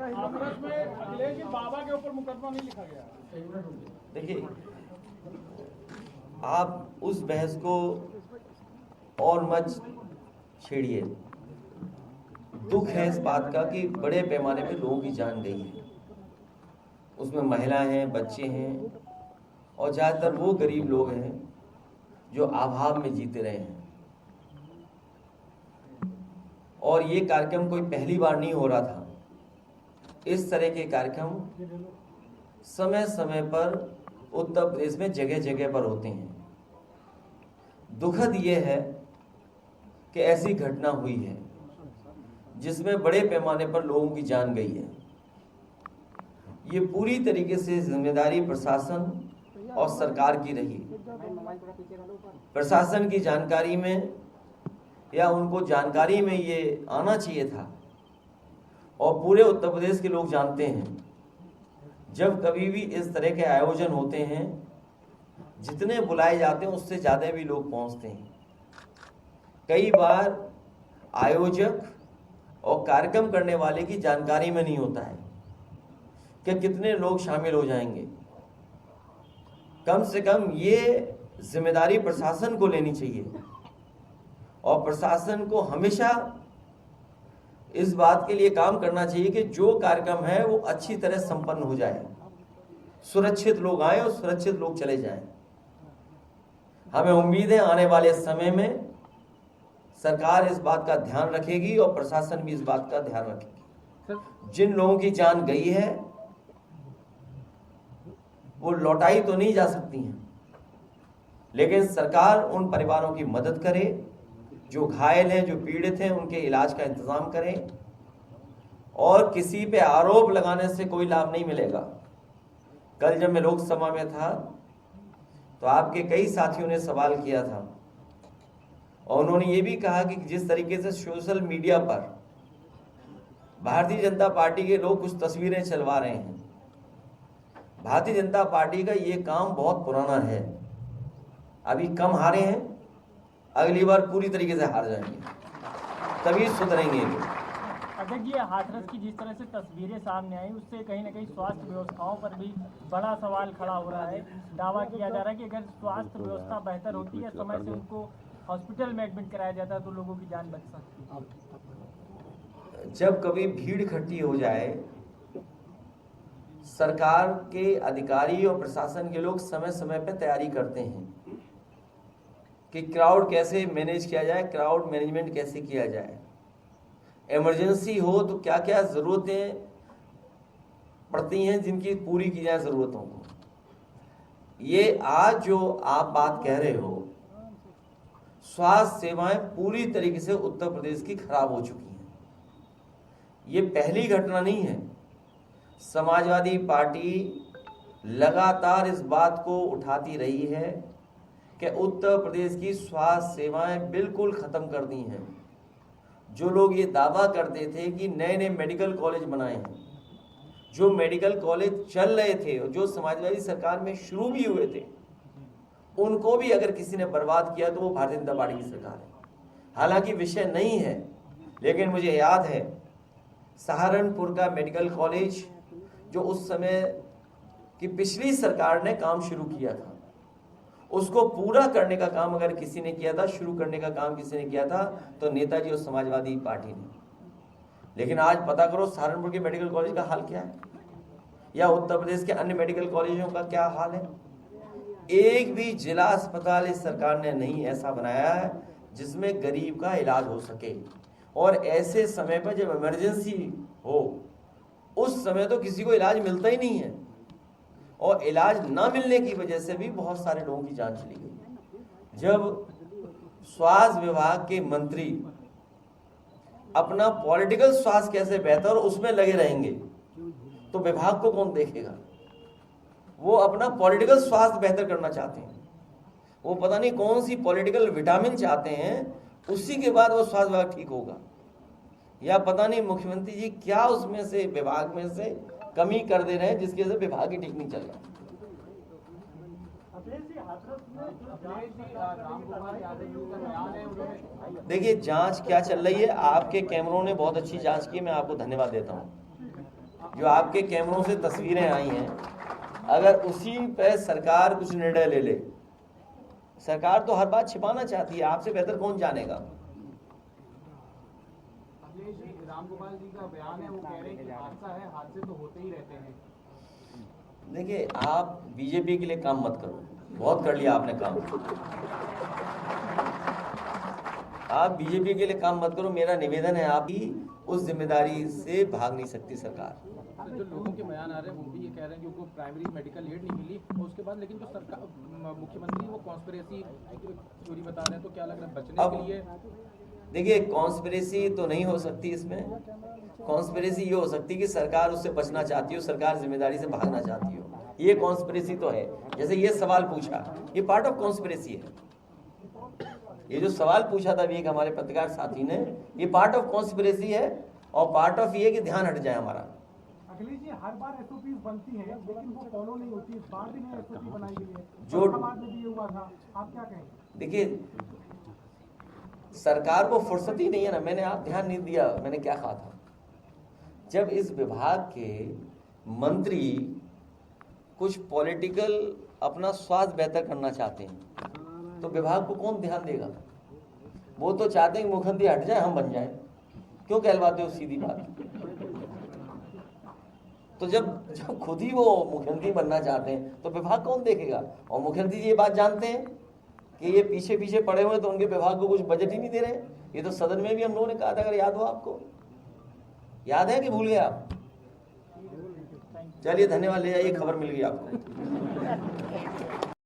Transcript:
हाथरस में अखिलेश जी बाबा के ऊपर मुकदमा नहीं लिखा गया। देखिए, आप उस बहस को और मत छेड़िए। दुख है इस बात का कि बड़े पैमाने पे लोगों की जान गई है, उसमें महिलाएं हैं, बच्चे हैं और ज़्यादातर वो गरीब लोग हैं जो अभाव में जीते रहे हैं। और ये कार्यक्रम कोई पहली बार नहीं हो रहा था। इस तरह के कार्यक्रम समय समय पर उत्तर प्रदेश में जगह जगह पर होते हैं। दुखद ये है कि ऐसी घटना हुई है जिसमें बड़े पैमाने पर लोगों की जान गई है। ये पूरी तरीके से जिम्मेदारी प्रशासन और सरकार की रही। प्रशासन की जानकारी में या उनको जानकारी में ये आना चाहिए था। और पूरे उत्तर प्रदेश के लोग जानते हैं, जब कभी भी इस तरह के आयोजन होते हैं, जितने बुलाए जाते हैं उससे ज़्यादा भी लोग पहुंचते हैं। कई बार आयोजक और कार्यक्रम करने वाले की जानकारी में नहीं होता है कि कितने लोग शामिल हो जाएंगे। कम से कम ये जिम्मेदारी प्रशासन को लेनी चाहिए और प्रशासन को हमेशा इस बात के लिए काम करना चाहिए कि जो कार्यक्रम है वो अच्छी तरह संपन्न हो जाए, सुरक्षित लोग आए और सुरक्षित लोग चले जाएं। हमें उम्मीद है आने वाले समय में सरकार इस बात का ध्यान रखेगी और प्रशासन भी इस बात का ध्यान रखेगी। जिन लोगों की जान गई है वो लौटाई तो नहीं जा सकती हैं, लेकिन सरकार उन परिवारों की मदद करे जो घायल हैं, जो पीड़ित हैं, उनके इलाज का इंतजाम करें। और किसी पे आरोप लगाने से कोई लाभ नहीं मिलेगा। कल जब मैं लोकसभा में था तो आपके कई साथियों ने सवाल किया था और उन्होंने ये भी कहा कि जिस तरीके से सोशल मीडिया पर भारतीय जनता पार्टी के लोग कुछ तस्वीरें चलवा रहे हैं, भारतीय जनता पार्टी का ये काम बहुत पुराना है। अभी कम हारे हैं, अगली बार पूरी तरीके से हार जाएंगे, तभी सुधरेंगे लोग। अध्यक्ष जी, हाथरस की जिस तरह से तस्वीरें सामने आई उससे कहीं ना कहीं स्वास्थ्य व्यवस्थाओं पर भी बड़ा सवाल खड़ा हो रहा है। दावा किया जा रहा है कि अगर स्वास्थ्य व्यवस्था बेहतर होती है, समय से उनको हॉस्पिटल में एडमिट कराया जाता है तो लोगों की जान बच सकती है। जब कभी भीड़ इकट्ठी हो जाए, सरकार के अधिकारी और प्रशासन के लोग समय समय पर तैयारी करते हैं कि क्राउड कैसे मैनेज किया जाए, क्राउड मैनेजमेंट कैसे किया जाए। इमरजेंसी हो तो क्या क्या ज़रूरतें पड़ती हैं जिनकी पूरी की जाए ज़रूरतों को। ये आज जो आप बात कह रहे हो, स्वास्थ्य सेवाएं पूरी तरीके से उत्तर प्रदेश की खराब हो चुकी हैं। ये पहली घटना नहीं है। समाजवादी पार्टी लगातार इस बात को उठाती रही है कि उत्तर प्रदेश की स्वास्थ्य सेवाएं बिल्कुल ख़त्म कर दी हैं। जो लोग ये दावा करते थे कि नए नए मेडिकल कॉलेज बनाए हैं, जो मेडिकल कॉलेज चल रहे थे और जो समाजवादी सरकार में शुरू भी हुए थे, उनको भी अगर किसी ने बर्बाद किया तो वो भारतीय जनता पार्टी की सरकार है। हालांकि विषय नहीं है, लेकिन मुझे याद है सहारनपुर का मेडिकल कॉलेज जो उस समय की पिछली सरकार ने काम शुरू किया था, उसको पूरा करने का काम अगर किसी ने किया था, शुरू करने का काम किसी ने किया था तो नेताजी और समाजवादी पार्टी ने। लेकिन आज पता करो सहारनपुर के मेडिकल कॉलेज का हाल क्या है, या उत्तर प्रदेश के अन्य मेडिकल कॉलेजों का क्या हाल है। एक भी जिला अस्पताल इस सरकार ने नहीं ऐसा बनाया है जिसमें गरीब का इलाज हो सके। और ऐसे समय पर जब इमरजेंसी हो, उस समय तो किसी को इलाज मिलता ही नहीं है, और इलाज ना मिलने की वजह से भी बहुत सारे लोगों की जान चली गई। जब स्वास्थ्य विभाग के मंत्री अपना पॉलिटिकल स्वास्थ्य कैसे बेहतर उसमें लगे रहेंगे तो विभाग को कौन देखेगा। वो अपना पॉलिटिकल स्वास्थ्य बेहतर करना चाहते हैं, वो पता नहीं कौन सी पॉलिटिकल विटामिन चाहते हैं, उसी के बाद वो स्वास्थ्य विभाग ठीक होगा। या पता नहीं मुख्यमंत्री जी क्या उसमें से विभाग में से कमी कर दे रहे हैं जिसकी वजह से विभाग ही ठीक नहीं चल रहा। देखिए, जांच क्या चल रही है, आपके कैमरों ने बहुत अच्छी जांच की, मैं आपको धन्यवाद देता हूं। जो आपके कैमरों से तस्वीरें आई हैं, अगर उसी पे सरकार कुछ निर्णय ले ले, सरकार तो हर बात छिपाना चाहती है, आपसे बेहतर कौन जानेगा। अखिलेश जी, रामगोपाल जी का बयान है, वो कह रहे हैं कि हादसा है, हादसे तो होते ही रहते हैं। देखिए, आप बीजेपी के लिए काम मत करो, बहुत कर लिया आपने काम। आप बीजेपी के लिए काम मत करो, मेरा निवेदन है, आप ही उस जिम्मेदारी से भाग नहीं सकती सरकार। जो लोगों के बयान आ रहे हैं वो भी ये कह रहे हैं कि उनको प्राइमरी मेडिकल एड नहीं मिली, और उसके बाद लेकिन जो सरकार मुख्यमंत्री वो कॉन्स्पिरेसी थ्योरी बता रहे हैं, तो क्या लग रहा है बचने के लिए? देखिए, कॉन्स्पिरेसी तो नहीं हो सकती इसमें। कॉन्स्पिरेसी ये हो सकती है कि सरकार उससे बचना चाहती हो, सरकार जिम्मेदारी से भागना चाहती हो, ये कॉन्स्पिरेसी तो है। जैसे ये सवाल पूछा, ये पार्ट ऑफ कॉन्स्पिरेसी है। ये जो सवाल पूछा था अभी एक हमारे पत्रकार साथी ने, ये पार्ट ऑफ कॉन्स्पिरेसी है, और पार्ट ऑफ ये कि ध्यान हट जाए हमारा। अखिलेश जी, हर बार एसओपी बनती है लेकिन वो फॉलो नहीं होती, इस बार भी नहीं एसओपी बनाई गई है, जो बाद में भी ये हुआ था, आप क्या कहेंगे? देखिए, सरकार को फुर्सत ही नहीं है ना। मैंने आप ध्यान नहीं दिया, मैंने क्या कहा था, जब इस विभाग के मंत्री कुछ पॉलिटिकल अपना स्वास्थ्य बेहतर करना चाहते हैं तो विभाग को कौन ध्यान देगा। वो तो चाहते हैं कि मुख्यमंत्री हट जाए, हम बन जाए। क्यों कहलवाते हो, सीधी बात। तो जब खुद ही वो मुख्यमंत्री बनना चाहते हैं तो विभाग कौन देखेगा। और मुख्यमंत्री जी ये बात जानते हैं कि ये पीछे पीछे पड़े हुए, तो उनके विभाग को कुछ बजट ही नहीं दे रहे। ये तो सदन में भी हम लोगों ने कहा था, अगर याद हो आपको, याद है कि भूल गए आप? चलिए, धन्यवाद, ले जाइए, खबर मिल गई आपको।